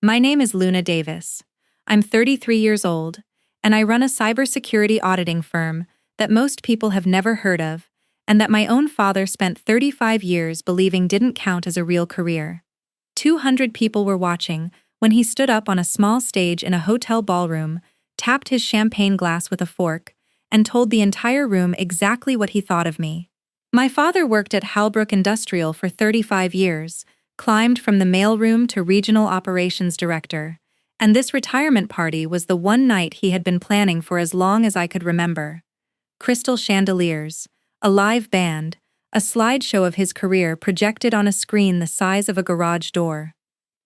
My name is Luna Davis. I'm 33 years old, and I run a cybersecurity auditing firm that most people have never heard of, and that my own father spent 35 years believing didn't count as a real career. 200 people were watching when he stood up on a small stage in a hotel ballroom, tapped his champagne glass with a fork, and told the entire room exactly what he thought of me. My father worked at Halbrook Industrial for 35 years, climbed from the mailroom to regional operations director, and this retirement party was the one night he had been planning for as long as I could remember. Crystal chandeliers, a live band, a slideshow of his career projected on a screen the size of a garage door.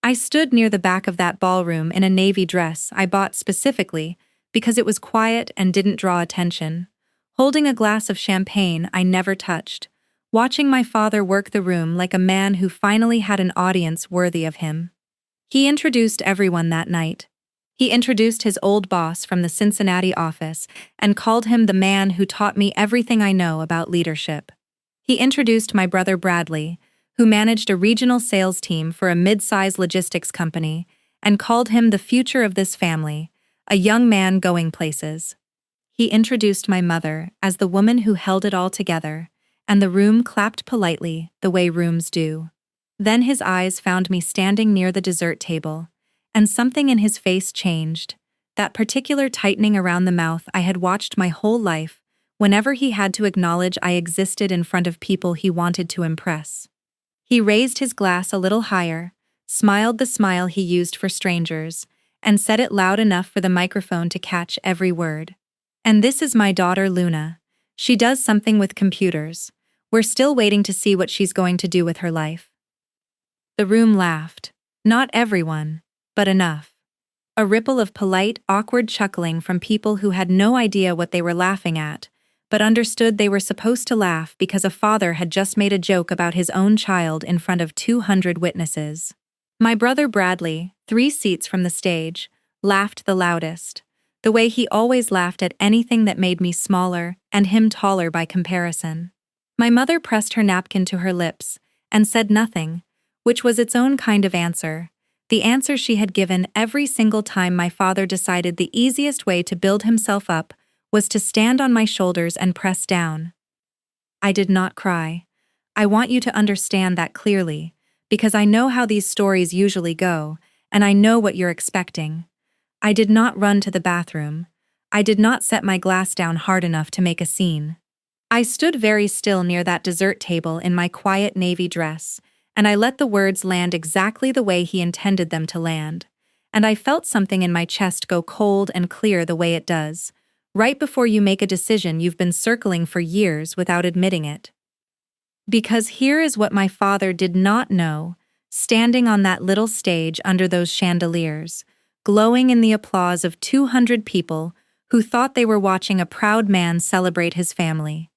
I stood near the back of that ballroom in a navy dress I bought specifically because it was quiet and didn't draw attention, holding a glass of champagne I never touched, watching my father work the room like a man who finally had an audience worthy of him. He introduced everyone that night. He introduced his old boss from the Cincinnati office and called him the man who taught me everything I know about leadership. He introduced my brother Bradley, who managed a regional sales team for a mid-size logistics company, and called him the future of this family, a young man going places. He introduced my mother as the woman who held it all together, and the room clapped politely, the way rooms do. Then his eyes found me standing near the dessert table, and something in his face changed, that particular tightening around the mouth I had watched my whole life whenever he had to acknowledge I existed in front of people he wanted to impress. He raised his glass a little higher, smiled the smile he used for strangers, and said it loud enough for the microphone to catch every word. "And this is my daughter Luna. She does something with computers. We're still waiting to see what she's going to do with her life." The room laughed. Not everyone, but enough. A ripple of polite, awkward chuckling from people who had no idea what they were laughing at, but understood they were supposed to laugh because a father had just made a joke about his own child in front of 200 witnesses. My brother Bradley, 3 seats from the stage, laughed the loudest, the way he always laughed at anything that made me smaller and him taller by comparison. My mother pressed her napkin to her lips and said nothing, which was its own kind of answer, the answer she had given every single time my father decided the easiest way to build himself up was to stand on my shoulders and press down. I did not cry. I want you to understand that clearly, because I know how these stories usually go, and I know what you're expecting. I did not run to the bathroom. I did not set my glass down hard enough to make a scene. I stood very still near that dessert table in my quiet navy dress, and I let the words land exactly the way he intended them to land, and I felt something in my chest go cold and clear the way it does, right before you make a decision you've been circling for years without admitting it. Because here is what my father did not know, standing on that little stage under those chandeliers, glowing in the applause of 200 people who thought they were watching a proud man celebrate his family.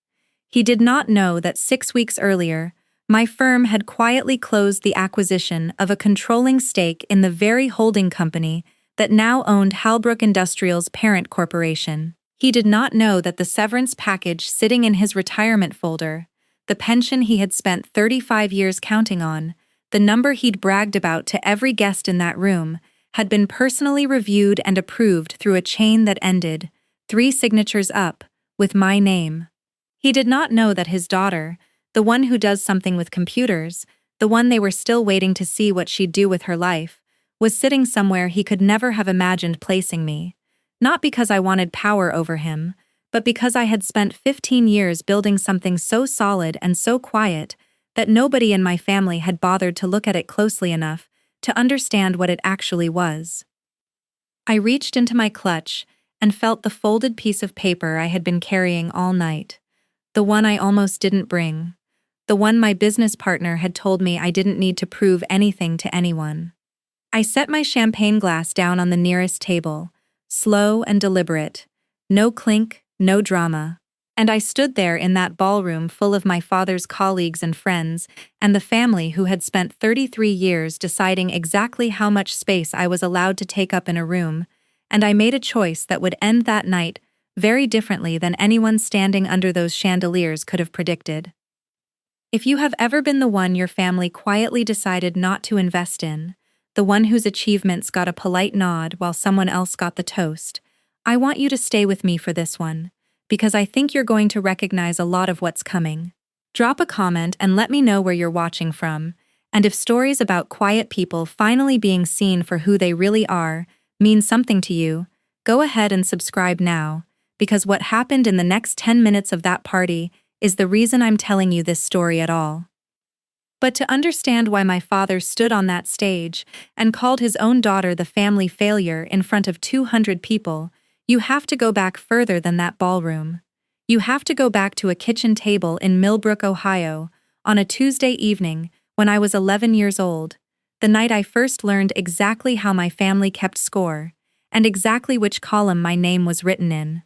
He did not know that 6 weeks earlier, my firm had quietly closed the acquisition of a controlling stake in the very holding company that now owned Halbrook Industrial's parent corporation. He did not know that the severance package sitting in his retirement folder, the pension he had spent 35 years counting on, the number he'd bragged about to every guest in that room, had been personally reviewed and approved through a chain that ended, 3 signatures up, with my name. He did not know that his daughter, the one who does something with computers, the one they were still waiting to see what she'd do with her life, was sitting somewhere he could never have imagined placing me, not because I wanted power over him, but because I had spent 15 years building something so solid and so quiet that nobody in my family had bothered to look at it closely enough to understand what it actually was. I reached into my clutch and felt the folded piece of paper I had been carrying all night, the one I almost didn't bring, the one my business partner had told me I didn't need to prove anything to anyone. I set my champagne glass down on the nearest table, slow and deliberate, no clink, no drama, and I stood there in that ballroom full of my father's colleagues and friends and the family who had spent 33 years deciding exactly how much space I was allowed to take up in a room, and I made a choice that would end that night very differently than anyone standing under those chandeliers could have predicted. If you have ever been the one your family quietly decided not to invest in, the one whose achievements got a polite nod while someone else got the toast. I want you to stay with me for this one, because I think you're going to recognize a lot of what's coming. Drop a comment and let me know where you're watching from, and if stories about quiet people finally being seen for who they really are mean something to you, go ahead and subscribe now, because what happened in the next 10 minutes of that party is the reason I'm telling you this story at all. But to understand why my father stood on that stage and called his own daughter the family failure in front of 200 people, you have to go back further than that ballroom. You have to go back to a kitchen table in Millbrook, Ohio, on a Tuesday evening when I was 11 years old, the night I first learned exactly how my family kept score, and exactly which column my name was written in.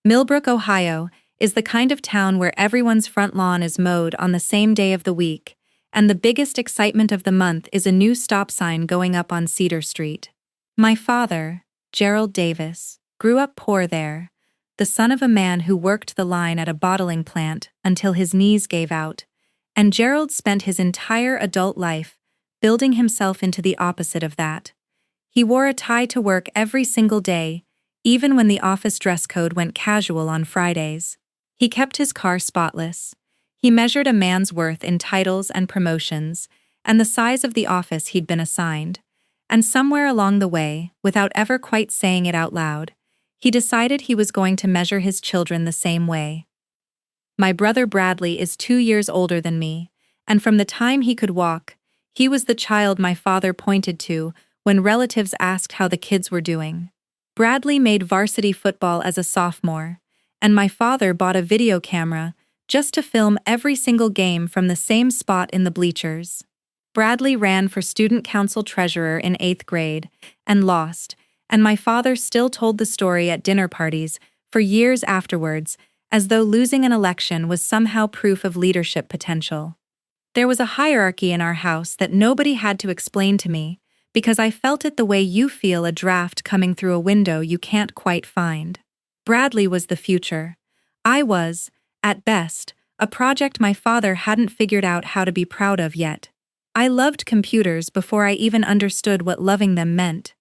Millbrook, Ohio, is the kind of town where everyone's front lawn is mowed on the same day of the week, and the biggest excitement of the month is a new stop sign going up on Cedar Street. My father, Gerald Davis, grew up poor there, the son of a man who worked the line at a bottling plant until his knees gave out, and Gerald spent his entire adult life building himself into the opposite of that. He wore a tie to work every single day, even when the office dress code went casual on Fridays. He kept his car spotless. He measured a man's worth in titles and promotions, and the size of the office he'd been assigned. And somewhere along the way, without ever quite saying it out loud, he decided he was going to measure his children the same way. My brother Bradley is 2 years older than me, and from the time he could walk, he was the child my father pointed to when relatives asked how the kids were doing. Bradley made varsity football as a sophomore, and my father bought a video camera just to film every single game from the same spot in the bleachers. Bradley ran for student council treasurer in 8th grade and lost, and my father still told the story at dinner parties for years afterwards, as though losing an election was somehow proof of leadership potential. There was a hierarchy in our house that nobody had to explain to me, because I felt it the way you feel a draft coming through a window you can't quite find. Bradley was the future. I was, at best, a project my father hadn't figured out how to be proud of yet. I loved computers before I even understood what loving them meant.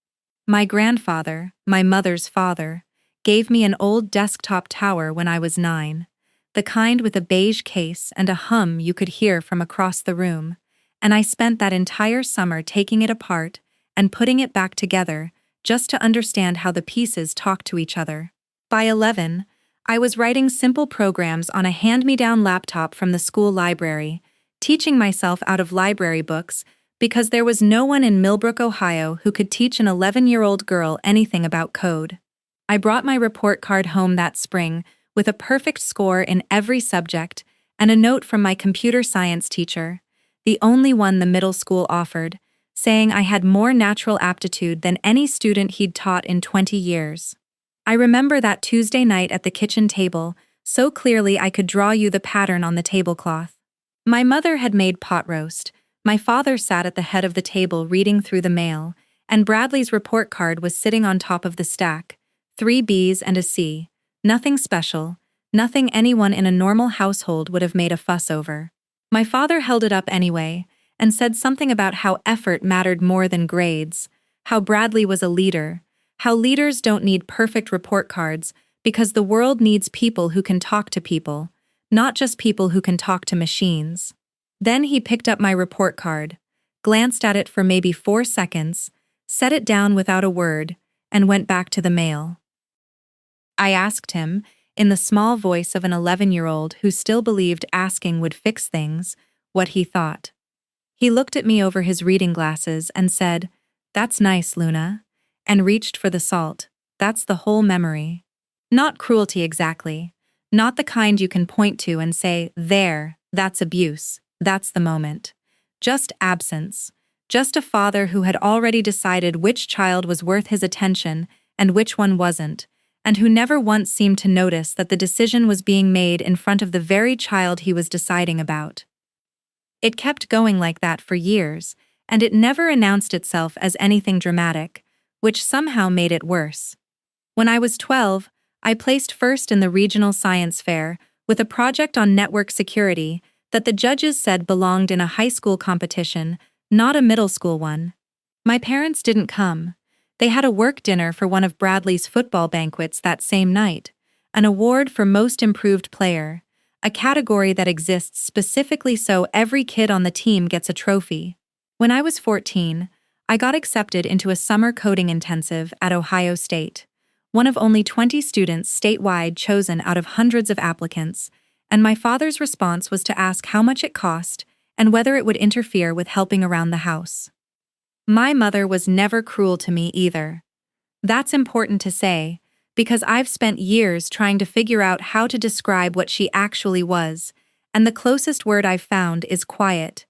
My grandfather, my mother's father, gave me an old desktop tower when I was 9, the kind with a beige case and a hum you could hear from across the room, and I spent that entire summer taking it apart and putting it back together just to understand how the pieces talk to each other. By 11, I was writing simple programs on a hand-me-down laptop from the school library, teaching myself out of library books because there was no one in Millbrook, Ohio who could teach an 11-year-old girl anything about code. I brought my report card home that spring with a perfect score in every subject and a note from my computer science teacher, the only one the middle school offered, saying I had more natural aptitude than any student he'd taught in 20 years. I remember that Tuesday night at the kitchen table so clearly I could draw you the pattern on the tablecloth. My mother had made pot roast, my father sat at the head of the table reading through the mail, and Bradley's report card was sitting on top of the stack, 3 B's and a C, nothing special, nothing anyone in a normal household would have made a fuss over. My father held it up anyway, and said something about how effort mattered more than grades, how Bradley was a leader, how leaders don't need perfect report cards because the world needs people who can talk to people, not just people who can talk to machines. Then he picked up my report card, glanced at it for maybe 4 seconds, set it down without a word, and went back to the mail. I asked him, in the small voice of an 11-year-old who still believed asking would fix things, what he thought. He looked at me over his reading glasses and said, "That's nice, Luna," and reached for the salt. That's the whole memory. Not cruelty exactly. Not the kind you can point to and say, there, that's abuse, that's the moment. Just absence. Just a father who had already decided which child was worth his attention and which one wasn't, and who never once seemed to notice that the decision was being made in front of the very child he was deciding about. It kept going like that for years, and it never announced itself as anything dramatic, which somehow made it worse. When I was 12, I placed first in the regional science fair with a project on network security that the judges said belonged in a high school competition, not a middle school one. My parents didn't come. They had a work dinner for one of Bradley's football banquets that same night, an award for Most Improved Player, a category that exists specifically so every kid on the team gets a trophy. When I was 14, I got accepted into a summer coding intensive at Ohio State, one of only 20 students statewide chosen out of hundreds of applicants, and my father's response was to ask how much it cost and whether it would interfere with helping around the house. My mother was never cruel to me either. That's important to say, because I've spent years trying to figure out how to describe what she actually was, and the closest word I've found is quiet.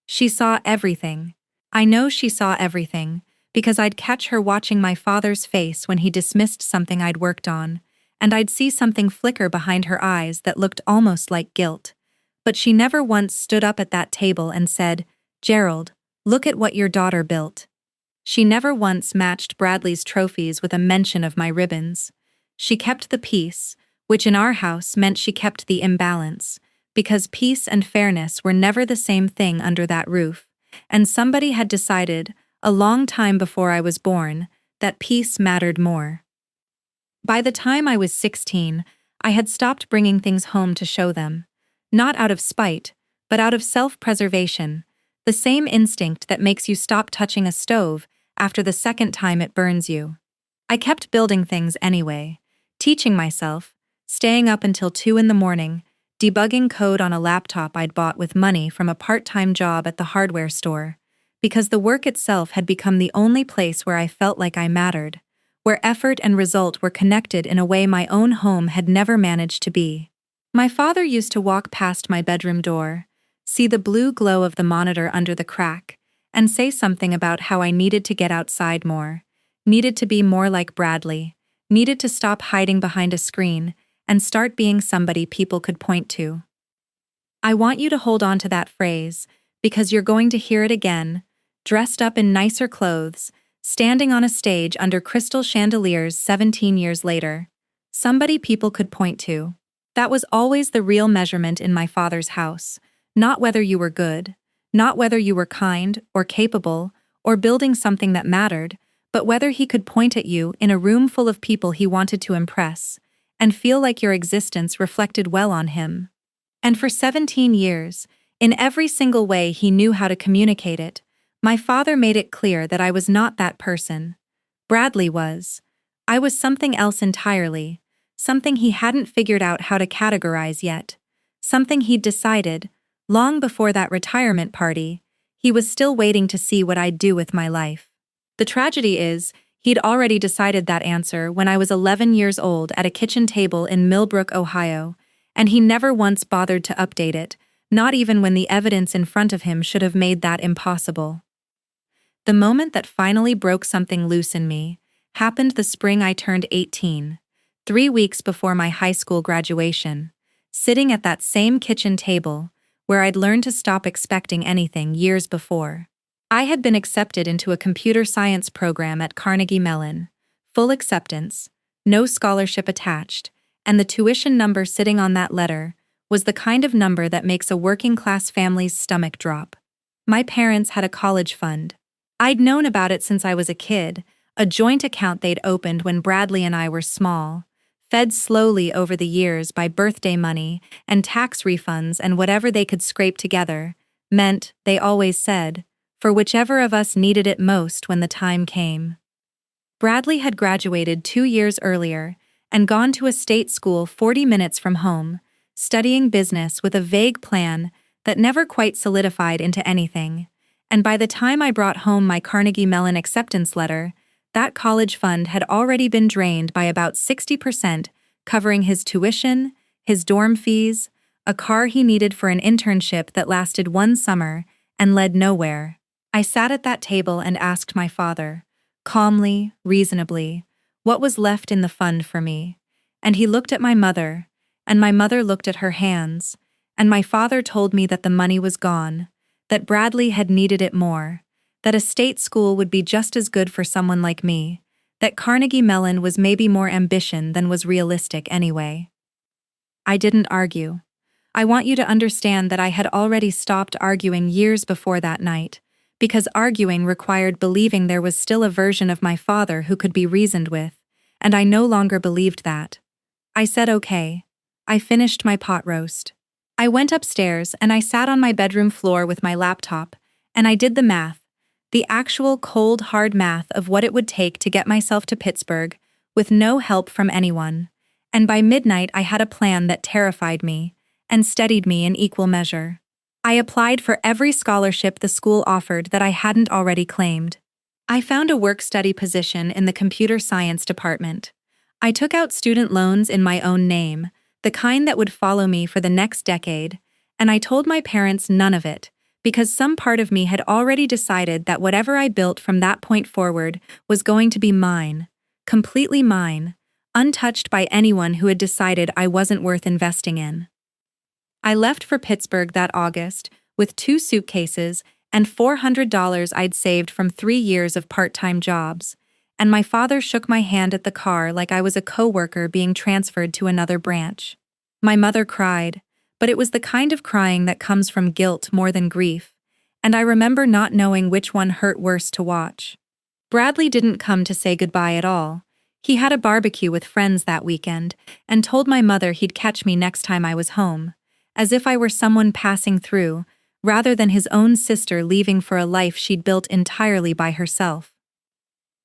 She saw everything. I know she saw everything, because I'd catch her watching my father's face when he dismissed something I'd worked on, and I'd see something flicker behind her eyes that looked almost like guilt. But she never once stood up at that table and said, "Gerald, look at what your daughter built." She never once matched Bradley's trophies with a mention of my ribbons. She kept the peace, which in our house meant she kept the imbalance, because peace and fairness were never the same thing under that roof, and somebody had decided, a long time before I was born, that peace mattered more. By the time I was 16, I had stopped bringing things home to show them, not out of spite, but out of self-preservation, the same instinct that makes you stop touching a stove after the second time it burns you. I kept building things anyway, teaching myself, staying up until 2 in the morning, debugging code on a laptop I'd bought with money from a part-time job at the hardware store, because the work itself had become the only place where I felt like I mattered, where effort and result were connected in a way my own home had never managed to be. My father used to walk past my bedroom door, see the blue glow of the monitor under the crack, and say something about how I needed to get outside more, needed to be more like Bradley, needed to stop hiding behind a screen, and start being somebody people could point to. I want you to hold on to that phrase, because you're going to hear it again, dressed up in nicer clothes, standing on a stage under crystal chandeliers 17 years later. Somebody people could point to. That was always the real measurement in my father's house, not whether you were good, not whether you were kind or capable or building something that mattered, but whether he could point at you in a room full of people he wanted to impress and feel like your existence reflected well on him. And for 17 years, in every single way he knew how to communicate it, my father made it clear that I was not that person. Bradley was. I was something else entirely, something he hadn't figured out how to categorize yet, something he'd decided, long before that retirement party, he was still waiting to see what I'd do with my life. The tragedy is, he'd already decided that answer when I was 11 years old at a kitchen table in Millbrook, Ohio, and he never once bothered to update it, not even when the evidence in front of him should have made that impossible. The moment that finally broke something loose in me happened the spring I turned 18, 3 weeks before my high school graduation, sitting at that same kitchen table where I'd learned to stop expecting anything years before. I had been accepted into a computer science program at Carnegie Mellon, full acceptance, no scholarship attached, and the tuition number sitting on that letter was the kind of number that makes a working-class family's stomach drop. My parents had a college fund. I'd known about it since I was a kid, a joint account they'd opened when Bradley and I were small, fed slowly over the years by birthday money and tax refunds and whatever they could scrape together, meant, they always said, for whichever of us needed it most when the time came. Bradley had graduated 2 years earlier and gone to a state school 40 minutes from home, studying business with a vague plan that never quite solidified into anything, and by the time I brought home my Carnegie Mellon acceptance letter, that college fund had already been drained by about 60%, covering his tuition, his dorm fees, a car he needed for an internship that lasted 1 summer and led nowhere. I sat at that table and asked my father, calmly, reasonably, what was left in the fund for me, and he looked at my mother, and my mother looked at her hands, and my father told me that the money was gone, that Bradley had needed it more, that a state school would be just as good for someone like me, that Carnegie Mellon was maybe more ambition than was realistic anyway. I didn't argue. I want you to understand that I had already stopped arguing years before that night, because arguing required believing there was still a version of my father who could be reasoned with, and I no longer believed that. I said okay. I finished my pot roast. I went upstairs and I sat on my bedroom floor with my laptop, and I did the math, the actual cold, hard math of what it would take to get myself to Pittsburgh, with no help from anyone. And by midnight I had a plan that terrified me, and steadied me in equal measure. I applied for every scholarship the school offered that I hadn't already claimed. I found a work-study position in the computer science department. I took out student loans in my own name, the kind that would follow me for the next decade, and I told my parents none of it, because some part of me had already decided that whatever I built from that point forward was going to be mine, completely mine, untouched by anyone who had decided I wasn't worth investing in. I left for Pittsburgh that August with 2 suitcases and $400 I'd saved from 3 years of part-time jobs, and my father shook my hand at the car like I was a coworker being transferred to another branch. My mother cried, but it was the kind of crying that comes from guilt more than grief, and I remember not knowing which one hurt worse to watch. Bradley didn't come to say goodbye at all. He had a barbecue with friends that weekend and told my mother he'd catch me next time I was home, as if I were someone passing through, rather than his own sister leaving for a life she'd built entirely by herself.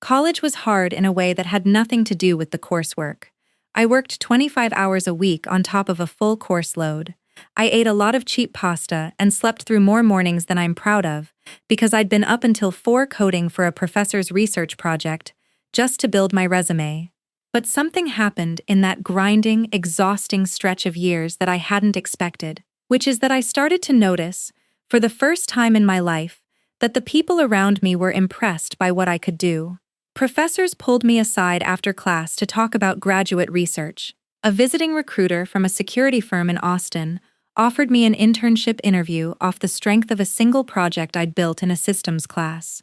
College was hard in a way that had nothing to do with the coursework. I worked 25 hours a week on top of a full course load. I ate a lot of cheap pasta and slept through more mornings than I'm proud of, because I'd been up until 4 coding for a professor's research project, just to build my resume. But something happened in that grinding, exhausting stretch of years that I hadn't expected, which is that I started to notice, for the first time in my life, that the people around me were impressed by what I could do. Professors pulled me aside after class to talk about graduate research. A visiting recruiter from a security firm in Austin offered me an internship interview off the strength of a single project I'd built in a systems class.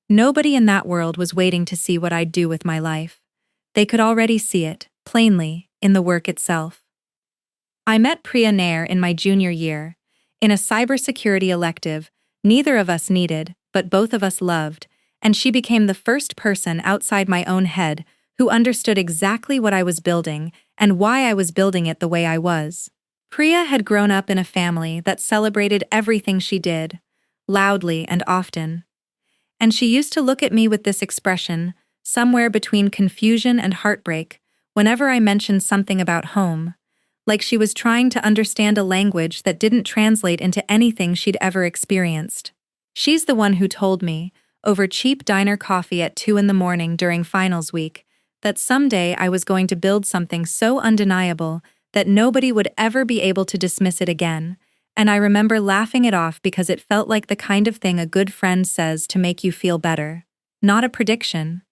Nobody in that world was waiting to see what I'd do with my life. They could already see it, plainly, in the work itself. I met Priya Nair in my junior year, in a cybersecurity elective neither of us needed, but both of us loved, and she became the first person outside my own head who understood exactly what I was building and why I was building it the way I was. Priya had grown up in a family that celebrated everything she did, loudly and often. And she used to look at me with this expression, somewhere between confusion and heartbreak, whenever I mentioned something about home, like she was trying to understand a language that didn't translate into anything she'd ever experienced. She's the one who told me, over cheap diner coffee at 2 a.m. during finals week, that someday I was going to build something so undeniable that nobody would ever be able to dismiss it again, and I remember laughing it off because it felt like the kind of thing a good friend says to make you feel better, not a prediction.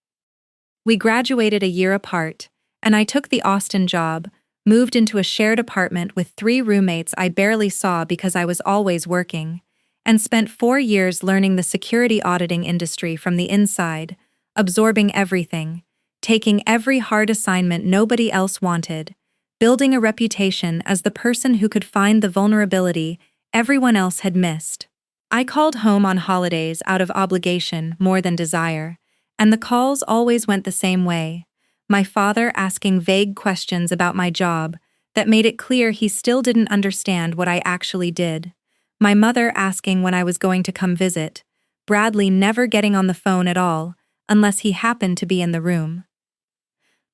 We graduated a year apart, and I took the Austin job, moved into a shared apartment with 3 roommates I barely saw because I was always working, and spent 4 years learning the security auditing industry from the inside, absorbing everything, taking every hard assignment nobody else wanted, building a reputation as the person who could find the vulnerability everyone else had missed. I called home on holidays out of obligation more than desire, and the calls always went the same way. My father asking vague questions about my job that made it clear he still didn't understand what I actually did. My mother asking when I was going to come visit. Bradley never getting on the phone at all, unless he happened to be in the room.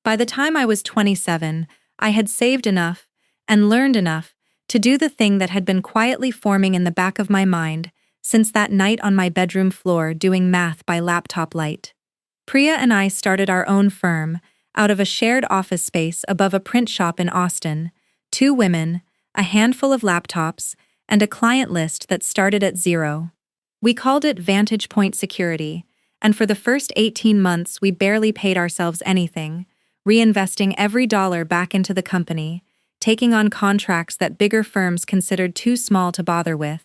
By the time I was 27, I had saved enough and learned enough to do the thing that had been quietly forming in the back of my mind since that night on my bedroom floor doing math by laptop light. Priya and I started our own firm out of a shared office space above a print shop in Austin, 2 women, a handful of laptops, and a client list that started at 0. We called it Vantage Point Security, and for the first 18 months we barely paid ourselves anything, reinvesting every dollar back into the company, taking on contracts that bigger firms considered too small to bother with,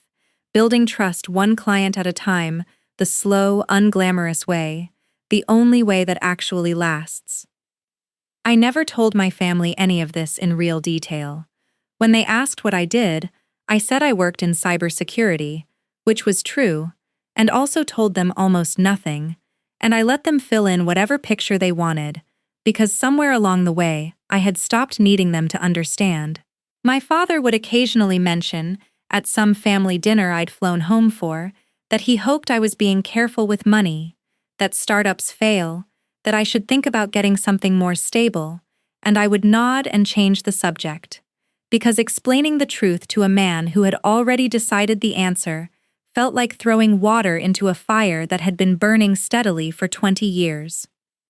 building trust one client at a time, the slow, unglamorous way, the only way that actually lasts. I never told my family any of this in real detail. When they asked what I did, I said I worked in cybersecurity, which was true, and also told them almost nothing, and I let them fill in whatever picture they wanted, because somewhere along the way, I had stopped needing them to understand. My father would occasionally mention, at some family dinner I'd flown home for, that he hoped I was being careful with money, that startups fail, that I should think about getting something more stable, and I would nod and change the subject. Because explaining the truth to a man who had already decided the answer felt like throwing water into a fire that had been burning steadily for 20 years.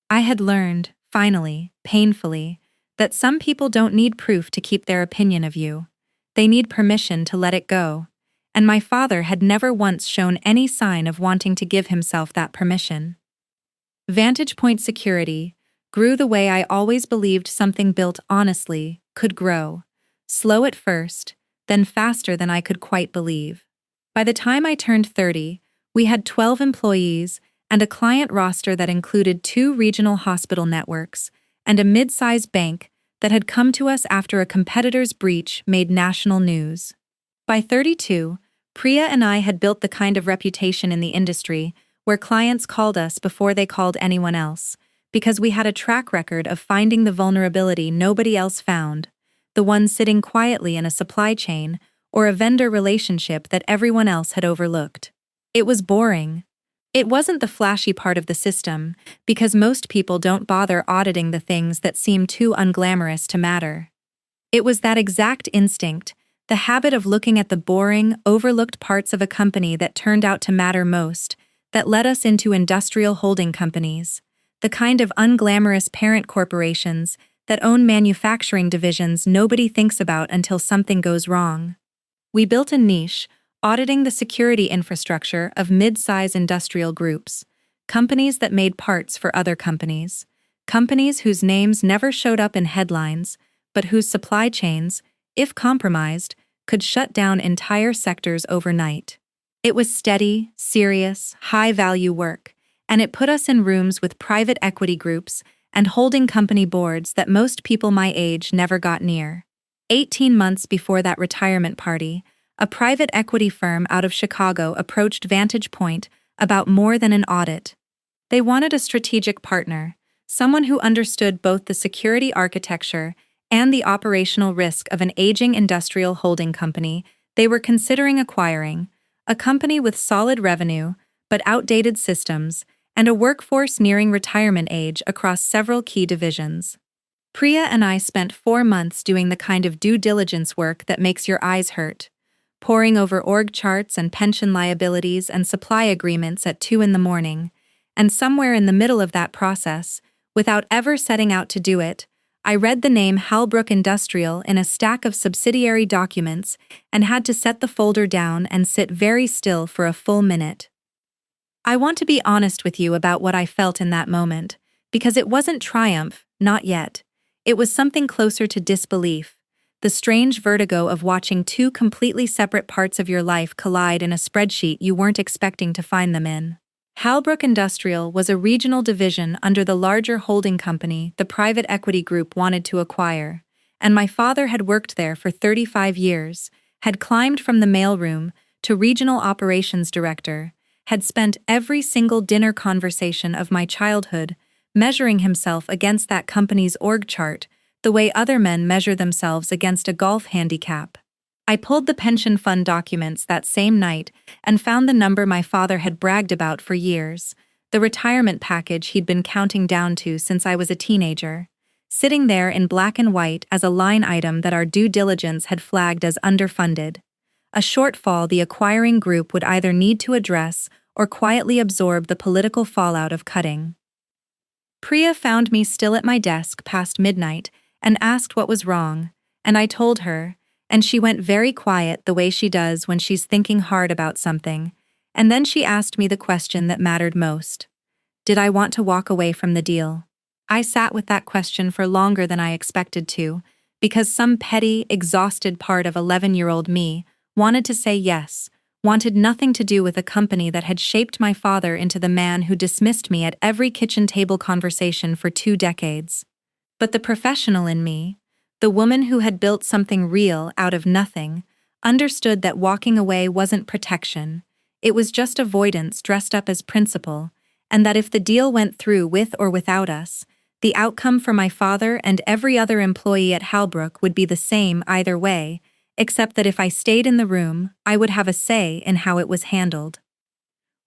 I had learned, finally, painfully, that some people don't need proof to keep their opinion of you. They need permission to let it go, and my father had never once shown any sign of wanting to give himself that permission. Vantage Point Security grew the way I always believed something built honestly could grow, slow at first, then faster than I could quite believe. By the time I turned 30, we had 12 employees and a client roster that included 2 regional hospital networks and a mid-sized bank that had come to us after a competitor's breach made national news. By 32, Priya and I had built the kind of reputation in the industry where clients called us before they called anyone else, because we had a track record of finding the vulnerability nobody else found, the one sitting quietly in a supply chain or a vendor relationship that everyone else had overlooked. It was boring. It wasn't the flashy part of the system, because most people don't bother auditing the things that seem too unglamorous to matter. It was that exact instinct, the habit of looking at the boring, overlooked parts of a company that turned out to matter most, that led us into industrial holding companies, the kind of unglamorous parent corporations that own manufacturing divisions nobody thinks about until something goes wrong. We built a niche, auditing the security infrastructure of mid-size industrial groups, companies that made parts for other companies, companies whose names never showed up in headlines, but whose supply chains, if compromised, could shut down entire sectors overnight. It was steady, serious, high-value work, and it put us in rooms with private equity groups and holding company boards that most people my age never got near. 18 months before that retirement party, a private equity firm out of Chicago approached Vantage Point about more than an audit. They wanted a strategic partner, someone who understood both the security architecture and the operational risk of an aging industrial holding company they were considering acquiring, a company with solid revenue but outdated systems, and a workforce nearing retirement age across several key divisions. Priya and I spent 4 months doing the kind of due diligence work that makes your eyes hurt, poring over org charts and pension liabilities and supply agreements at 2 in the morning, and somewhere in the middle of that process, without ever setting out to do it, I read the name Halbrook Industrial in a stack of subsidiary documents and had to set the folder down and sit very still for a full minute. I want to be honest with you about what I felt in that moment, because it wasn't triumph, not yet. It was something closer to disbelief, the strange vertigo of watching 2 completely separate parts of your life collide in a spreadsheet you weren't expecting to find them in. Halbrook Industrial was a regional division under the larger holding company the private equity group wanted to acquire, and my father had worked there for 35 years, had climbed from the mailroom to regional operations director, had spent every single dinner conversation of my childhood measuring himself against that company's org chart the way other men measure themselves against a golf handicap. I pulled the pension fund documents that same night and found the number my father had bragged about for years, the retirement package he'd been counting down to since I was a teenager, sitting there in black and white as a line item that our due diligence had flagged as underfunded, a shortfall the acquiring group would either need to address or quietly absorb the political fallout of cutting. Priya found me still at my desk past midnight and asked what was wrong, and I told her, and she went very quiet the way she does when she's thinking hard about something, and then she asked me the question that mattered most. Did I want to walk away from the deal? I sat with that question for longer than I expected to, because some petty, exhausted part of 11-year-old me wanted to say yes, wanted nothing to do with a company that had shaped my father into the man who dismissed me at every kitchen table conversation for 2 decades. But the professional in me, the woman who had built something real out of nothing, understood that walking away wasn't protection, It was just avoidance dressed up as principle, and that if the deal went through with or without us, the outcome for my father and every other employee at Halbrook would be the same either way, except that if I stayed in the room, I would have a say in how it was handled.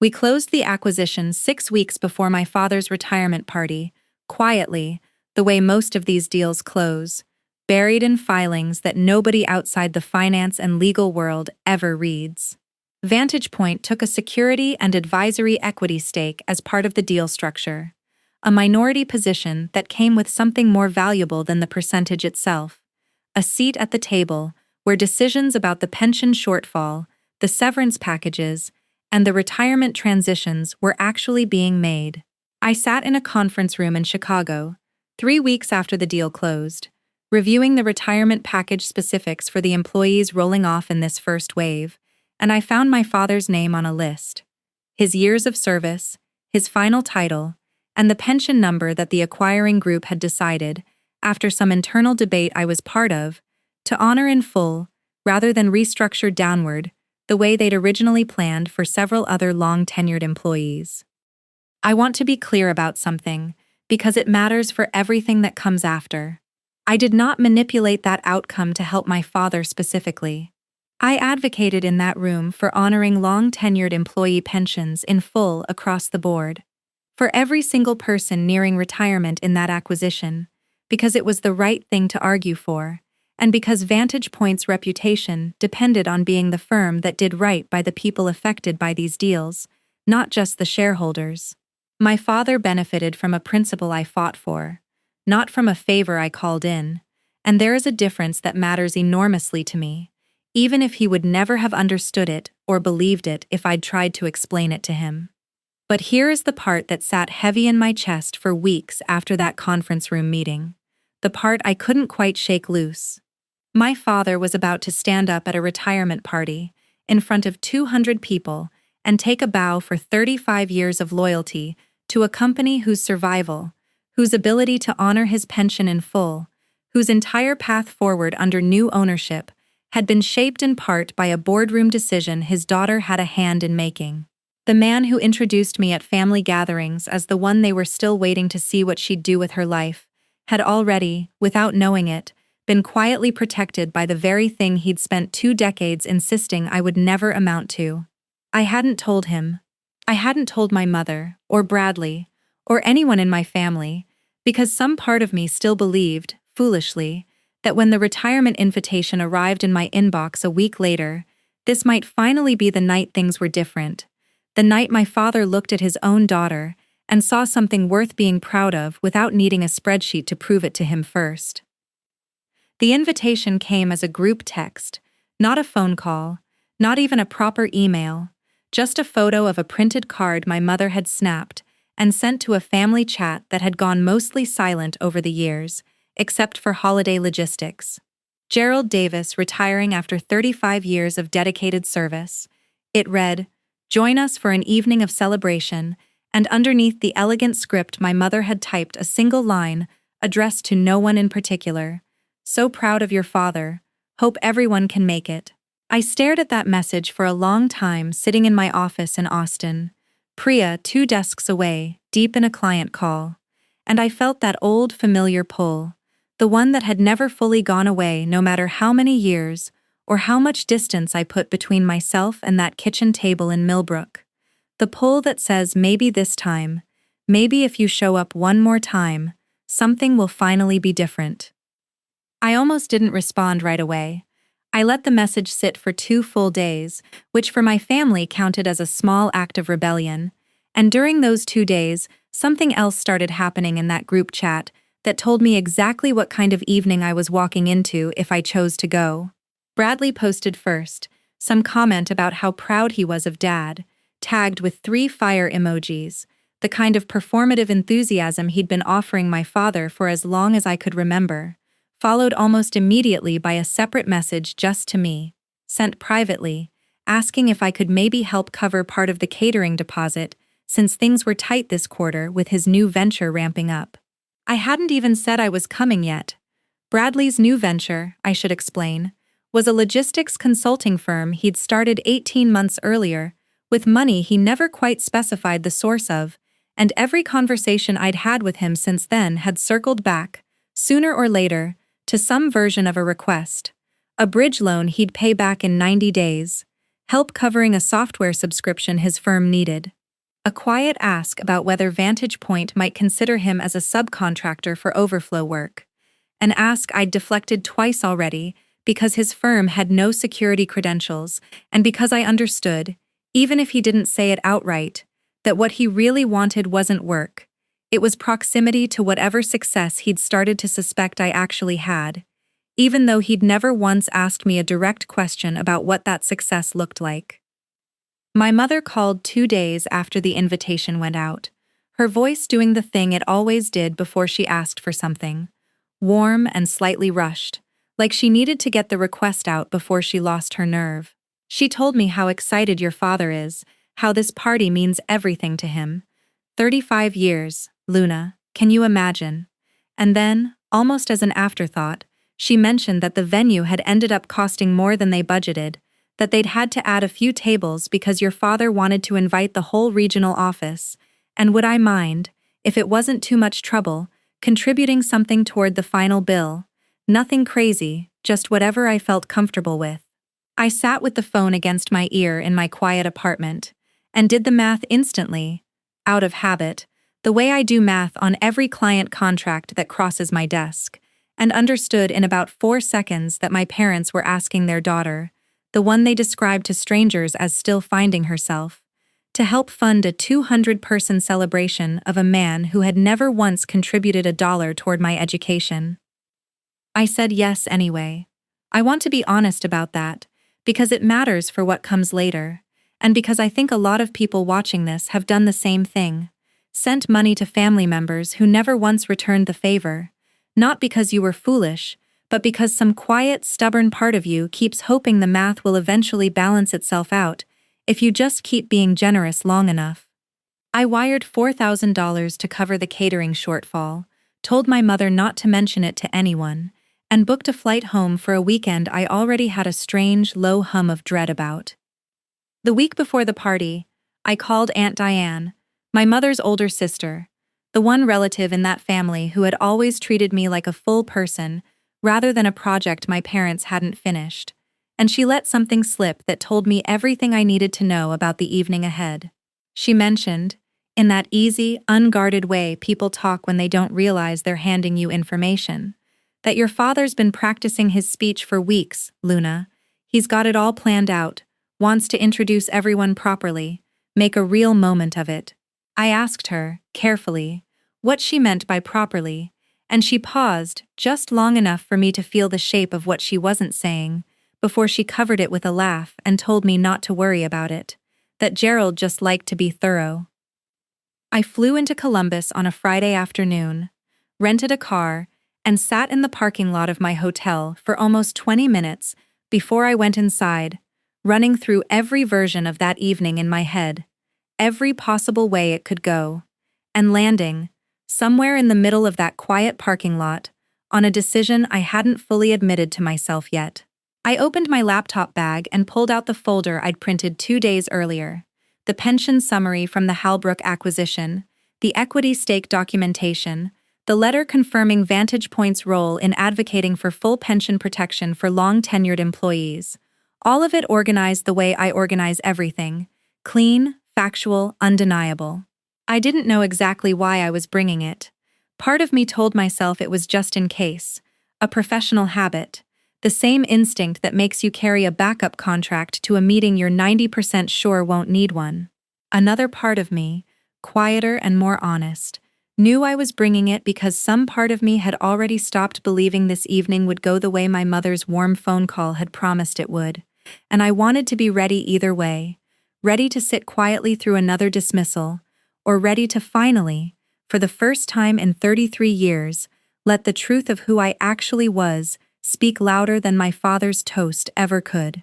We closed the acquisition 6 weeks before my father's retirement party, quietly, the way most of these deals close, buried in filings that nobody outside the finance and legal world ever reads. Vantage Point took a security and advisory equity stake as part of the deal structure, a minority position that came with something more valuable than the percentage itself, a seat at the table where decisions about the pension shortfall, the severance packages, and the retirement transitions were actually being made. I sat in a conference room in Chicago, 3 weeks after the deal closed, reviewing the retirement package specifics for the employees rolling off in this first wave, and I found my father's name on a list. His years of service, his final title, and the pension number that the acquiring group had decided, after some internal debate I was part of, to honor in full, rather than restructure downward, the way they'd originally planned for several other long-tenured employees. I want to be clear about something, because it matters for everything that comes after. I did not manipulate that outcome to help my father specifically. I advocated in that room for honoring long-tenured employee pensions in full across the board, for every single person nearing retirement in that acquisition, because it was the right thing to argue for, and because Vantage Point's reputation depended on being the firm that did right by the people affected by these deals, not just the shareholders. My father benefited from a principle I fought for, not from a favor I called in, and there is a difference that matters enormously to me, even if he would never have understood it or believed it if I'd tried to explain it to him. But here is the part that sat heavy in my chest for weeks after that conference room meeting, the part I couldn't quite shake loose. My father was about to stand up at a retirement party, in front of 200 people, and take a bow for 35 years of loyalty to a company whose survival, whose ability to honor his pension in full, whose entire path forward under new ownership had been shaped in part by a boardroom decision his daughter had a hand in making. The man who introduced me at family gatherings as the one they were still waiting to see what she'd do with her life, had already, without knowing it, been quietly protected by the very thing he'd spent 2 decades insisting I would never amount to. I hadn't told him. I hadn't told my mother, or Bradley, or anyone in my family, because some part of me still believed, foolishly, that when the retirement invitation arrived in my inbox a week later, this might finally be the night things were different, the night my father looked at his own daughter and saw something worth being proud of without needing a spreadsheet to prove it to him first. The invitation came as a group text, not a phone call, not even a proper email, just a photo of a printed card my mother had snapped and sent to a family chat that had gone mostly silent over the years, except for holiday logistics. Gerald Davis retiring after 35 years of dedicated service. It read, "Join us for an evening of celebration," and underneath the elegant script my mother had typed a single line, addressed to no one in particular. "So proud of your father. Hope everyone can make it." I stared at that message for a long time sitting in my office in Austin, Priya 2 desks away, deep in a client call, and I felt that old familiar pull, the one that had never fully gone away no matter how many years or how much distance I put between myself and that kitchen table in Millbrook. The pull that says maybe this time, maybe if you show up one more time, something will finally be different. I almost didn't respond right away. I let the message sit for 2 full days, which for my family counted as a small act of rebellion, and during those 2 days, something else started happening in that group chat that told me exactly what kind of evening I was walking into if I chose to go. Bradley posted first, some comment about how proud he was of Dad, tagged with 3 fire emojis, the kind of performative enthusiasm he'd been offering my father for as long as I could remember, followed almost immediately by a separate message just to me, sent privately, asking if I could maybe help cover part of the catering deposit since things were tight this quarter with his new venture ramping up. I hadn't even said I was coming yet. Bradley's new venture, I should explain, was a logistics consulting firm he'd started 18 months earlier with money he never quite specified the source of, and every conversation I'd had with him since then had circled back, sooner or later, to some version of a request. A bridge loan he'd pay back in 90 days, help covering a software subscription his firm needed, a quiet ask about whether Vantage Point might consider him as a subcontractor for overflow work, an ask I'd deflected twice already because his firm had no security credentials and because I understood, even if he didn't say it outright, that what he really wanted wasn't work. It was proximity to whatever success he'd started to suspect I actually had, even though he'd never once asked me a direct question about what that success looked like. My mother called 2 days after the invitation went out, her voice doing the thing it always did before she asked for something, warm and slightly rushed, like she needed to get the request out before she lost her nerve. She told me how excited your father is, how this party means everything to him. 35 years, Luna, can you imagine? And then, almost as an afterthought, she mentioned that the venue had ended up costing more than they budgeted, that they'd had to add a few tables because your father wanted to invite the whole regional office, and would I mind, if it wasn't too much trouble, contributing something toward the final bill. Nothing crazy, just whatever I felt comfortable with. I sat with the phone against my ear in my quiet apartment, and did the math instantly, out of habit, the way I do math on every client contract that crosses my desk, and understood in about 4 seconds that my parents were asking their daughter, the one they described to strangers as still finding herself, to help fund a 200-person celebration of a man who had never once contributed $1 toward my education. I said yes anyway. I want to be honest about that, because it matters for what comes later, and because I think a lot of people watching this have done the same thing, sent money to family members who never once returned the favor, not because you were foolish, but because some quiet, stubborn part of you keeps hoping the math will eventually balance itself out if you just keep being generous long enough. I wired $4,000 to cover the catering shortfall, told my mother not to mention it to anyone, and booked a flight home for a weekend I already had a strange, low hum of dread about. The week before the party, I called Aunt Diane, my mother's older sister, the one relative in that family who had always treated me like a full person rather than a project my parents hadn't finished, and she let something slip that told me everything I needed to know about the evening ahead. She mentioned, in that easy, unguarded way people talk when they don't realize they're handing you information, that your father's been practicing his speech for weeks, Luna. He's got it all planned out, wants to introduce everyone properly, make a real moment of it. I asked her, carefully, what she meant by properly, and she paused just long enough for me to feel the shape of what she wasn't saying, before she covered it with a laugh and told me not to worry about it, that Gerald just liked to be thorough. I flew into Columbus on a Friday afternoon, rented a car, and sat in the parking lot of my hotel for almost 20 minutes before I went inside, running through every version of that evening in my head, every possible way it could go, and landing, somewhere in the middle of that quiet parking lot, on a decision I hadn't fully admitted to myself yet. I opened my laptop bag and pulled out the folder I'd printed 2 days earlier, the pension summary from the Halbrook acquisition, the equity stake documentation, the letter confirming Vantage Point's role in advocating for full pension protection for long-tenured employees, all of it organized the way I organize everything, clean, factual, undeniable. I didn't know exactly why I was bringing it. Part of me told myself it was just in case, a professional habit, the same instinct that makes you carry a backup contract to a meeting you're 90% sure won't need one. Another part of me, quieter and more honest, knew I was bringing it because some part of me had already stopped believing this evening would go the way my mother's warm phone call had promised it would, and I wanted to be ready either way, ready to sit quietly through another dismissal, or ready to finally, for the first time in 33 years, let the truth of who I actually was speak louder than my father's toast ever could.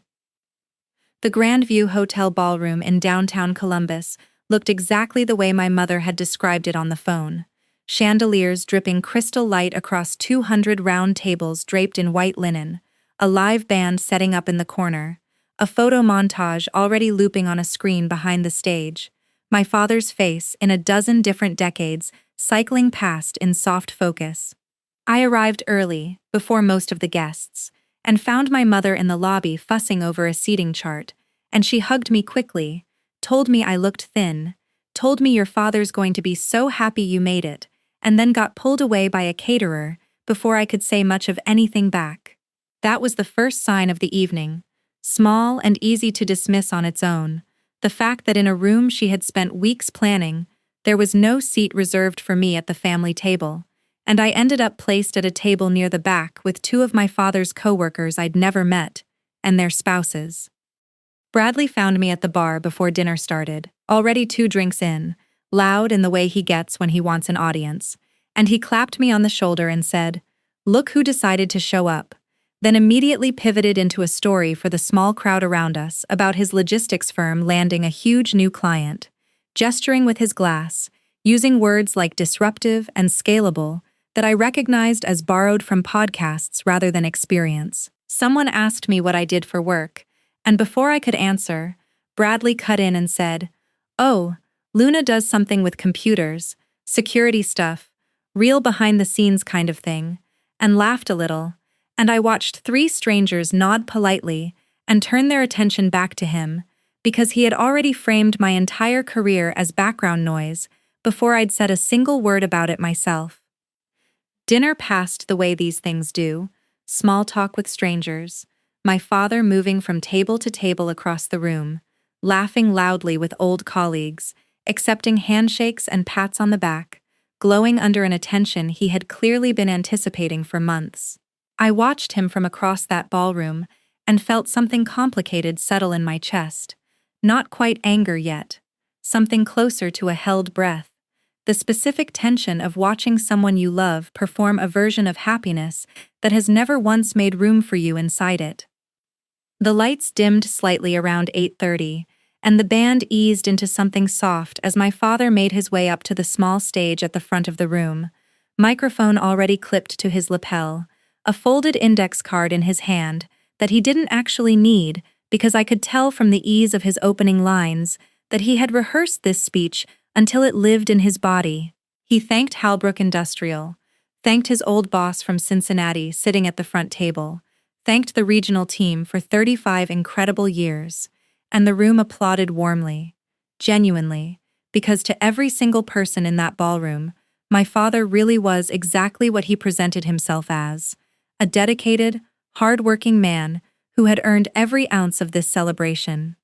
The Grandview Hotel ballroom in downtown Columbus looked exactly the way my mother had described it on the phone. Chandeliers dripping crystal light across 200 round tables draped in white linen, a live band setting up in the corner, a photo montage already looping on a screen behind the stage, my father's face in a dozen different decades cycling past in soft focus. I arrived early, before most of the guests, and found my mother in the lobby fussing over a seating chart, and she hugged me quickly, told me I looked thin, told me your father's going to be so happy you made it, and then got pulled away by a caterer before I could say much of anything back. That was the first sign of the evening, small and easy to dismiss on its own, the fact that in a room she had spent weeks planning, there was no seat reserved for me at the family table, and I ended up placed at a table near the back with two of my father's coworkers I'd never met, and their spouses. Bradley found me at the bar before dinner started, already 2 drinks in, loud in the way he gets when he wants an audience, and he clapped me on the shoulder and said, "Look who decided to show up," then immediately pivoted into a story for the small crowd around us about his logistics firm landing a huge new client, gesturing with his glass, using words like disruptive and scalable that I recognized as borrowed from podcasts rather than experience. Someone asked me what I did for work, and before I could answer, Bradley cut in and said, "Oh, Luna does something with computers, security stuff, real behind-the-scenes kind of thing," and laughed a little, and I watched 3 strangers nod politely and turn their attention back to him, because he had already framed my entire career as background noise before I'd said a single word about it myself. Dinner passed the way these things do, small talk with strangers, my father moving from table to table across the room, laughing loudly with old colleagues, accepting handshakes and pats on the back, glowing under an attention he had clearly been anticipating for months. I watched him from across that ballroom and felt something complicated settle in my chest. Not quite anger yet, something closer to a held breath, the specific tension of watching someone you love perform a version of happiness that has never once made room for you inside it. The lights dimmed slightly around 8:30, and the band eased into something soft as my father made his way up to the small stage at the front of the room, microphone already clipped to his lapel, a folded index card in his hand that he didn't actually need because I could tell from the ease of his opening lines that he had rehearsed this speech until it lived in his body. He thanked Halbrook Industrial, thanked his old boss from Cincinnati sitting at the front table, thanked the regional team for 35 incredible years, and the room applauded warmly, genuinely, because to every single person in that ballroom, my father really was exactly what he presented himself as, a dedicated, hard-working man who had earned every ounce of this celebration.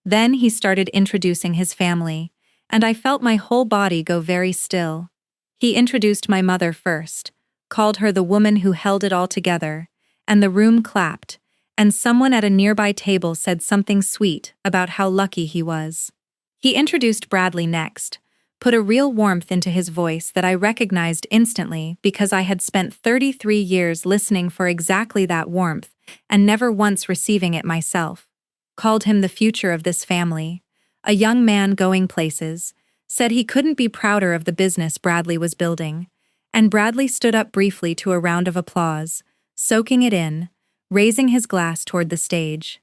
Then he started introducing his family, and I felt my whole body go very still. He introduced my mother first, called her the woman who held it all together, and the room clapped, and someone at a nearby table said something sweet about how lucky he was. He introduced Bradley next, put a real warmth into his voice that I recognized instantly because I had spent 33 years listening for exactly that warmth and never once receiving it myself. Called him the future of this family, a young man going places, said he couldn't be prouder of the business Bradley was building, and Bradley stood up briefly to a round of applause, soaking it in, raising his glass toward the stage.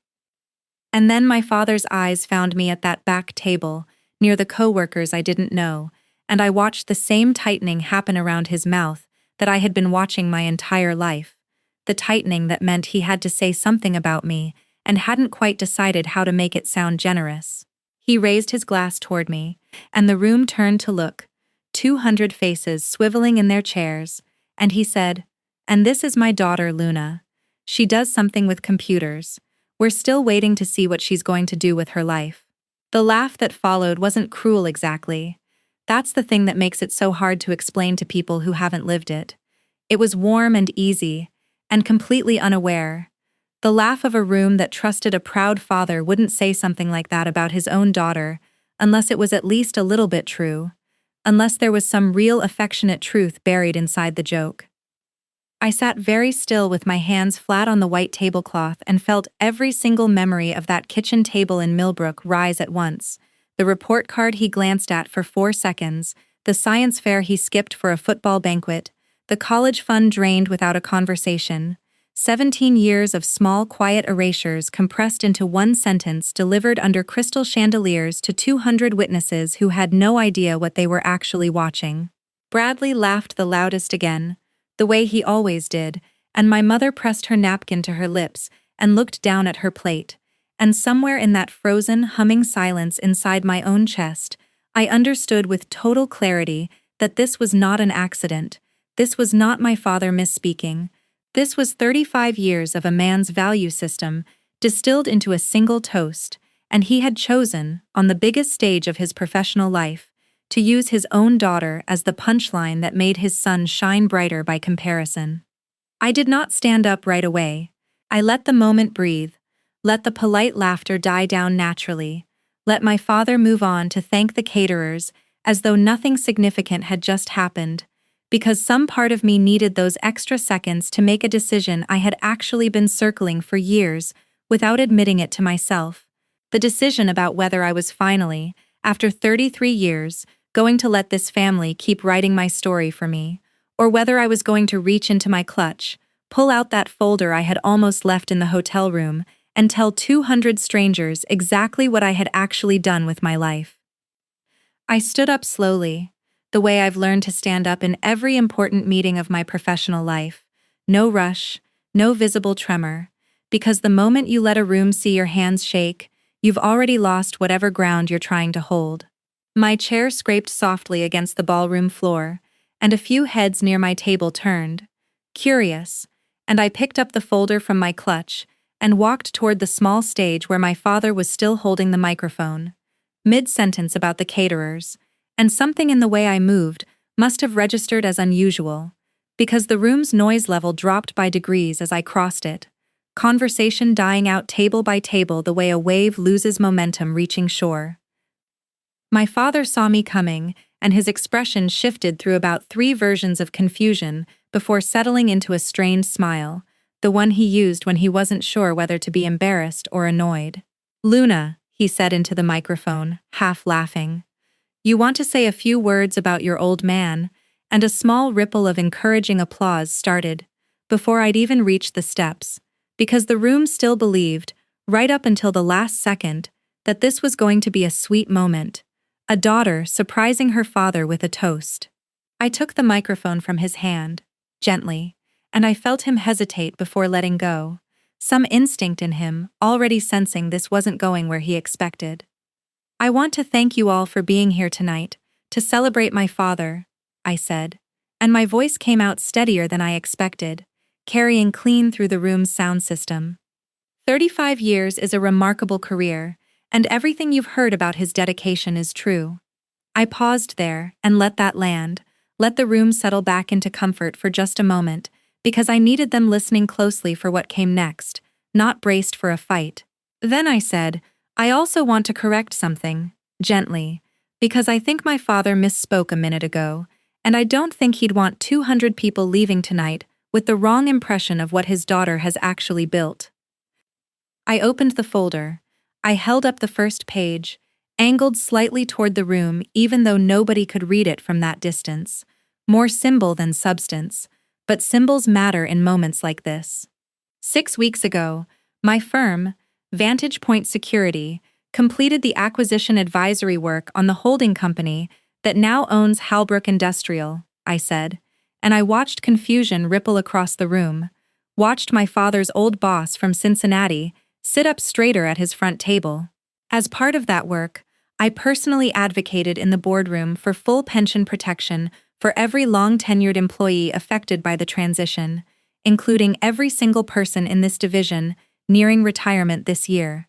And then my father's eyes found me at that back table, near the coworkers I didn't know, and I watched the same tightening happen around his mouth that I had been watching my entire life, the tightening that meant he had to say something about me and hadn't quite decided how to make it sound generous. He raised his glass toward me, and the room turned to look, 200 faces swiveling in their chairs, and he said, "And this is my daughter, Luna. She does something with computers. We're still waiting to see what she's going to do with her life." The laugh that followed wasn't cruel exactly. That's the thing that makes it so hard to explain to people who haven't lived it. It was warm and easy, and completely unaware. The laugh of a room that trusted a proud father wouldn't say something like that about his own daughter, unless it was at least a little bit true, unless there was some real affectionate truth buried inside the joke. I sat very still with my hands flat on the white tablecloth and felt every single memory of that kitchen table in Millbrook rise at once. The report card he glanced at for 4 seconds, the science fair he skipped for a football banquet, the college fund drained without a conversation, 17 years of small, quiet erasures compressed into one sentence delivered under crystal chandeliers to 200 witnesses who had no idea what they were actually watching. Bradley laughed the loudest again, the way he always did, and my mother pressed her napkin to her lips and looked down at her plate. And somewhere in that frozen, humming silence inside my own chest, I understood with total clarity that this was not an accident. This was not my father misspeaking. This was 35 years of a man's value system distilled into a single toast, and he had chosen, on the biggest stage of his professional life, to use his own daughter as the punchline that made his son shine brighter by comparison. I did not stand up right away. I let the moment breathe, let the polite laughter die down naturally, let my father move on to thank the caterers as though nothing significant had just happened, because some part of me needed those extra seconds to make a decision I had actually been circling for years without admitting it to myself. The decision about whether I was finally, after 33 years, going to let this family keep writing my story for me, or whether I was going to reach into my clutch, pull out that folder I had almost left in the hotel room, and tell 200 strangers exactly what I had actually done with my life. I stood up slowly, the way I've learned to stand up in every important meeting of my professional life. No rush, no visible tremor, because the moment you let a room see your hands shake, you've already lost whatever ground you're trying to hold. My chair scraped softly against the ballroom floor, and a few heads near my table turned, curious, and I picked up the folder from my clutch and walked toward the small stage where my father was still holding the microphone. Mid-sentence about the caterers, and something in the way I moved must have registered as unusual, because the room's noise level dropped by degrees as I crossed it, conversation dying out table by table the way a wave loses momentum reaching shore. My father saw me coming, and his expression shifted through about 3 versions of confusion before settling into a strained smile, the one he used when he wasn't sure whether to be embarrassed or annoyed. "Luna," he said into the microphone, half laughing, "you want to say a few words about your old man," and a small ripple of encouraging applause started, before I'd even reached the steps, because the room still believed, right up until the last second, that this was going to be a sweet moment, a daughter surprising her father with a toast. I took the microphone from his hand, gently, and I felt him hesitate before letting go, some instinct in him already sensing this wasn't going where he expected. "I want to thank you all for being here tonight, to celebrate my father," I said, and my voice came out steadier than I expected, carrying clean through the room's sound system. 35 years is a remarkable career, and everything you've heard about his dedication is true. I paused there and let that land, let the room settle back into comfort for just a moment, because I needed them listening closely for what came next, not braced for a fight. Then I said, "I also want to correct something," gently, because I think my father misspoke a minute ago, and I don't think he'd want 200 people leaving tonight with the wrong impression of what his daughter has actually built. I opened the folder. I held up the first page, angled slightly toward the room even though nobody could read it from that distance. More symbol than substance, but symbols matter in moments like this. 6 weeks ago, my firm, Vantage Point Security, completed the acquisition advisory work on the holding company that now owns Halbrook Industrial, I said, and I watched confusion ripple across the room, watched my father's old boss from Cincinnati sit up straighter at his front table. As part of that work, I personally advocated in the boardroom for full pension protection for every long-tenured employee affected by the transition, including every single person in this division nearing retirement this year.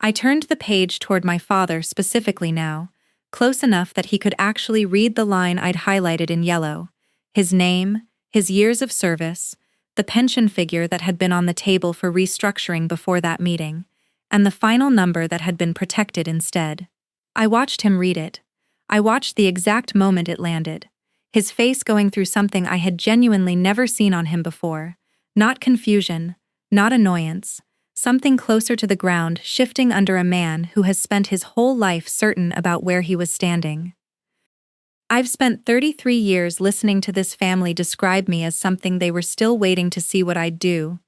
I turned the page toward my father specifically now, close enough that he could actually read the line I'd highlighted in yellow, his name, his years of service, the pension figure that had been on the table for restructuring before that meeting, and the final number that had been protected instead. I watched him read it. I watched the exact moment it landed, his face going through something I had genuinely never seen on him before, not confusion, not annoyance, something closer to the ground shifting under a man who has spent his whole life certain about where he was standing. I've spent 33 years listening to this family describe me as something they were still waiting to see what I'd do,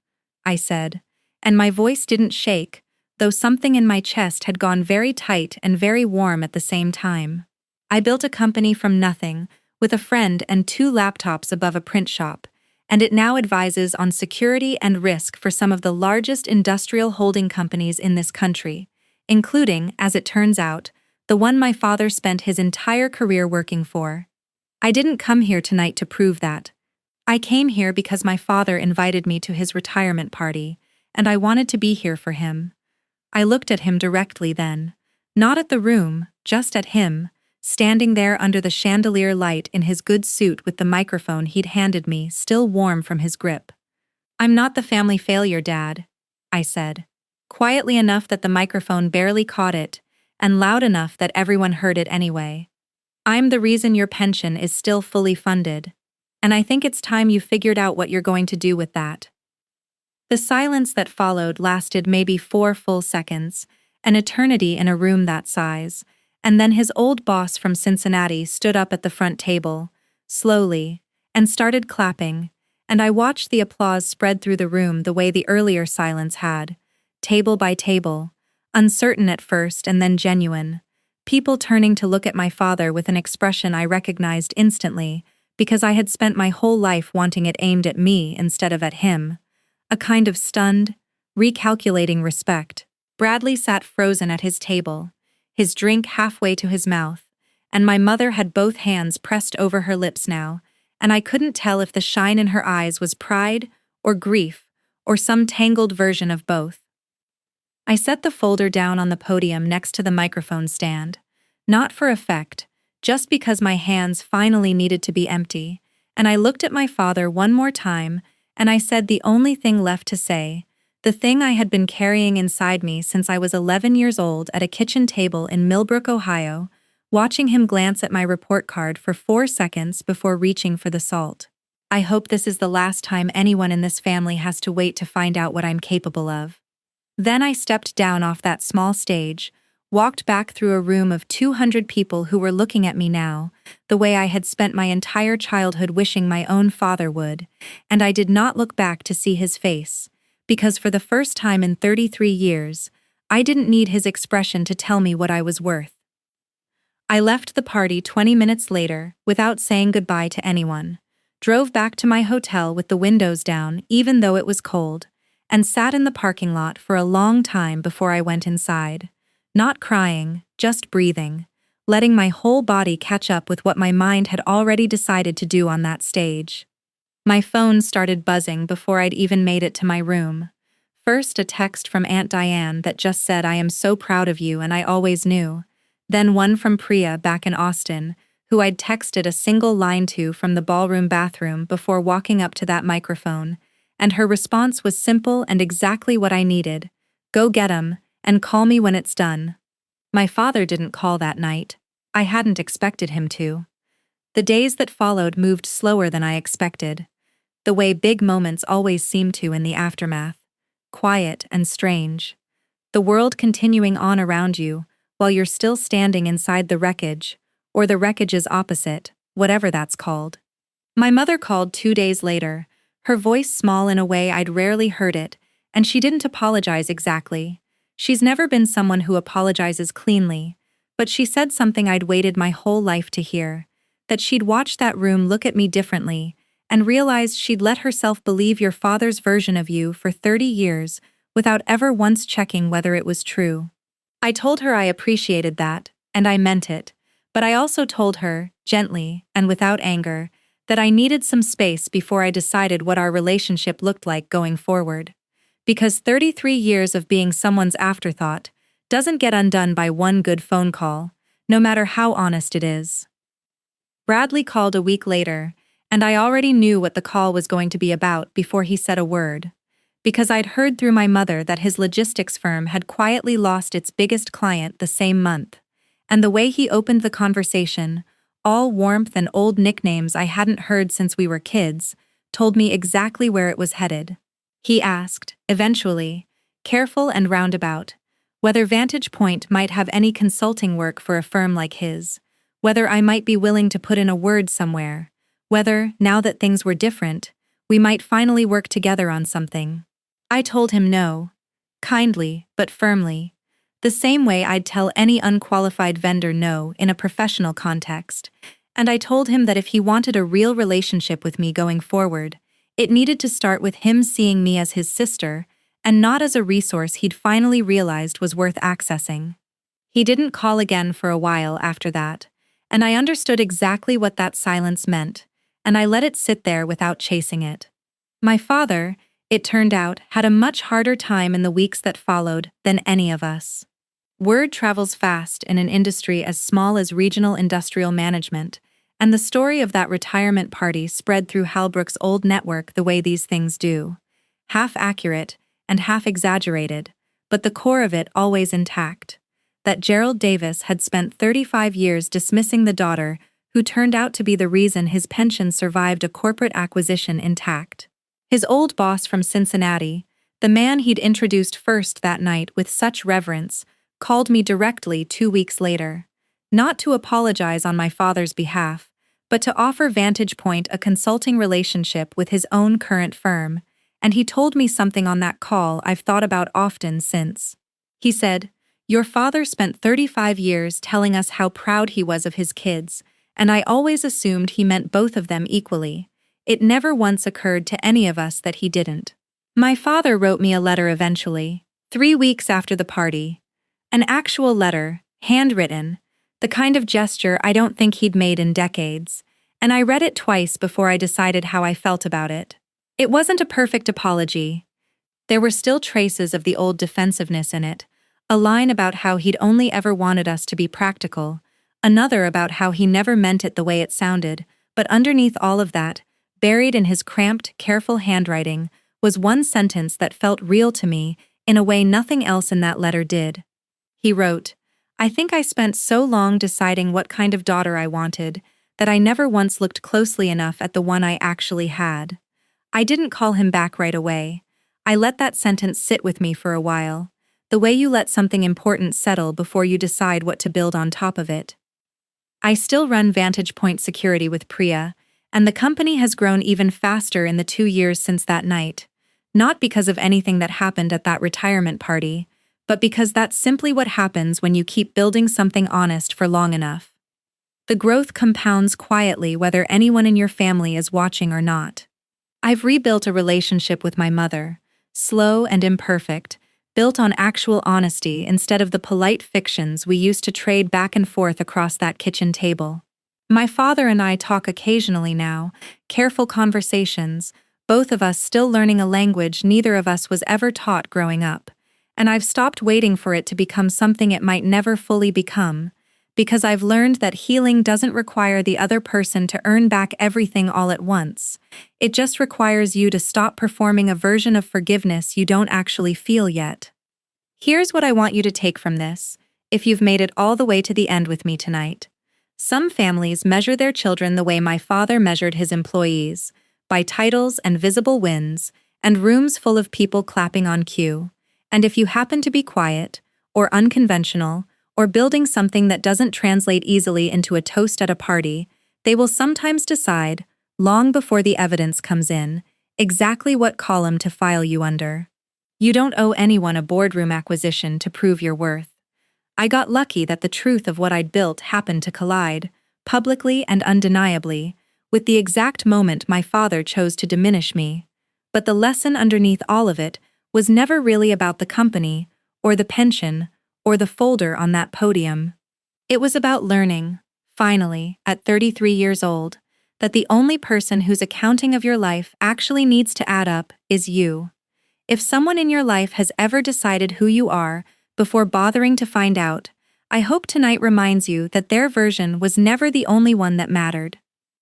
I said, and my voice didn't shake, though something in my chest had gone very tight and very warm at the same time. I built a company from nothing, with a friend and 2 laptops above a print shop, and it now advises on security and risk for some of the largest industrial holding companies in this country, including, as it turns out, the one my father spent his entire career working for. I didn't come here tonight to prove that. I came here because my father invited me to his retirement party, and I wanted to be here for him. I looked at him directly then. Not at the room, just at him, standing there under the chandelier light in his good suit with the microphone he'd handed me still warm from his grip. "I'm not the family failure, Dad," I said, quietly enough that the microphone barely caught it, and loud enough that everyone heard it anyway. "I'm the reason your pension is still fully funded, and I think it's time you figured out what you're going to do with that." The silence that followed lasted maybe 4 full seconds, an eternity in a room that size, and then his old boss from Cincinnati stood up at the front table, slowly, and started clapping, and I watched the applause spread through the room the way the earlier silence had, table by table, uncertain at first and then genuine, people turning to look at my father with an expression I recognized instantly, because I had spent my whole life wanting it aimed at me instead of at him. A kind of stunned, recalculating respect. Bradley sat frozen at his table, his drink halfway to his mouth, and my mother had both hands pressed over her lips now, and I couldn't tell if the shine in her eyes was pride or grief or some tangled version of both. I set the folder down on the podium next to the microphone stand, not for effect, just because my hands finally needed to be empty, and I looked at my father one more time, and I said the only thing left to say, the thing I had been carrying inside me since I was 11 years old at a kitchen table in Millbrook, Ohio, watching him glance at my report card for 4 seconds before reaching for the salt. "I hope this is the last time anyone in this family has to wait to find out what I'm capable of." Then I stepped down off that small stage, walked back through a room of 200 people who were looking at me now, the way I had spent my entire childhood wishing my own father would, and I did not look back to see his face, because for the first time in 33 years, I didn't need his expression to tell me what I was worth. I left the party 20 minutes later without saying goodbye to anyone, drove back to my hotel with the windows down even though it was cold, and sat in the parking lot for a long time before I went inside. Not crying, just breathing, letting my whole body catch up with what my mind had already decided to do on that stage. My phone started buzzing before I'd even made it to my room. First a text from Aunt Diane that just said I am so proud of you and I always knew. Then one from Priya back in Austin, who I'd texted a single line to from the ballroom bathroom before walking up to that microphone, and her response was simple and exactly what I needed. "Go get 'em, and call me when it's done." My father didn't call that night. I hadn't expected him to. The days that followed moved slower than I expected, the way big moments always seem to in the aftermath, quiet and strange. The world continuing on around you, while you're still standing inside the wreckage, or the wreckage's opposite, whatever that's called. My mother called 2 days later, her voice small in a way I'd rarely heard it, and she didn't apologize exactly. She's never been someone who apologizes cleanly, but she said something I'd waited my whole life to hear, that she'd watched that room look at me differently, and realized she'd let herself believe your father's version of you for 30 years without ever once checking whether it was true. I told her I appreciated that, and I meant it, but I also told her, gently and without anger, that I needed some space before I decided what our relationship looked like going forward. Because 33 years of being someone's afterthought doesn't get undone by one good phone call, no matter how honest it is. Bradley called a week later, and I already knew what the call was going to be about before he said a word, because I'd heard through my mother that his logistics firm had quietly lost its biggest client the same month, and the way he opened the conversation, all warmth and old nicknames I hadn't heard since we were kids, told me exactly where it was headed. He asked, eventually, careful and roundabout, whether Vantage Point might have any consulting work for a firm like his, whether I might be willing to put in a word somewhere, whether, now that things were different, we might finally work together on something. I told him no, kindly but firmly, the same way I'd tell any unqualified vendor no in a professional context, and I told him that if he wanted a real relationship with me going forward, it needed to start with him seeing me as his sister and not as a resource he'd finally realized was worth accessing. He didn't call again for a while after that, and I understood exactly what that silence meant, and I let it sit there without chasing it. My father, it turned out, had a much harder time in the weeks that followed than any of us. Word travels fast in an industry as small as regional industrial management, and the story of that retirement party spread through Halbrook's old network the way these things do. Half accurate and half exaggerated, but the core of it always intact. That Gerald Davis had spent 35 years dismissing the daughter who turned out to be the reason his pension survived a corporate acquisition intact. His old boss from Cincinnati, the man he'd introduced first that night with such reverence, called me directly 2 weeks later. Not to apologize on my father's behalf, but to offer Vantage Point a consulting relationship with his own current firm, and he told me something on that call I've thought about often since. He said, "Your father spent 35 years telling us how proud he was of his kids, and I always assumed he meant both of them equally. It never once occurred to any of us that he didn't." My father wrote me a letter eventually, 3 weeks after the party. An actual letter, handwritten, the kind of gesture I don't think he'd made in decades, and I read it twice before I decided how I felt about it. It wasn't a perfect apology. There were still traces of the old defensiveness in it, a line about how he'd only ever wanted us to be practical, another about how he never meant it the way it sounded, but underneath all of that, buried in his cramped, careful handwriting, was one sentence that felt real to me in a way nothing else in that letter did. He wrote, "I think I spent so long deciding what kind of daughter I wanted that I never once looked closely enough at the one I actually had." I didn't call him back right away. I let that sentence sit with me for a while, the way you let something important settle before you decide what to build on top of it. I still run Vantage Point Security with Priya, and the company has grown even faster in the 2 years since that night, not because of anything that happened at that retirement party, but because that's simply what happens when you keep building something honest for long enough. The growth compounds quietly whether anyone in your family is watching or not. I've rebuilt a relationship with my mother, slow and imperfect, built on actual honesty instead of the polite fictions we used to trade back and forth across that kitchen table. My father and I talk occasionally now, careful conversations, both of us still learning a language neither of us was ever taught growing up. And I've stopped waiting for it to become something it might never fully become, because I've learned that healing doesn't require the other person to earn back everything all at once. It just requires you to stop performing a version of forgiveness you don't actually feel yet. Here's what I want you to take from this, if you've made it all the way to the end with me tonight. Some families measure their children the way my father measured his employees, by titles and visible wins, and rooms full of people clapping on cue. And if you happen to be quiet, or unconventional, or building something that doesn't translate easily into a toast at a party, they will sometimes decide, long before the evidence comes in, exactly what column to file you under. You don't owe anyone a boardroom acquisition to prove your worth. I got lucky that the truth of what I'd built happened to collide, publicly and undeniably, with the exact moment my father chose to diminish me. But the lesson underneath all of it was never really about the company, or the pension, or the folder on that podium. It was about learning, finally, at 33 years old, that the only person whose accounting of your life actually needs to add up is you. If someone in your life has ever decided who you are before bothering to find out, I hope tonight reminds you that their version was never the only one that mattered.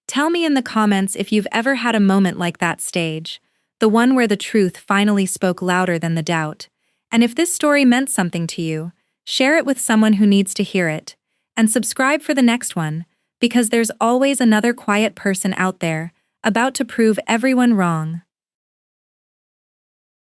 Tell me in the comments if you've ever had a moment like that stage, the one where the truth finally spoke louder than the doubt. And if this story meant something to you, share it with someone who needs to hear it, and subscribe for the next one, because there's always another quiet person out there, about to prove everyone wrong.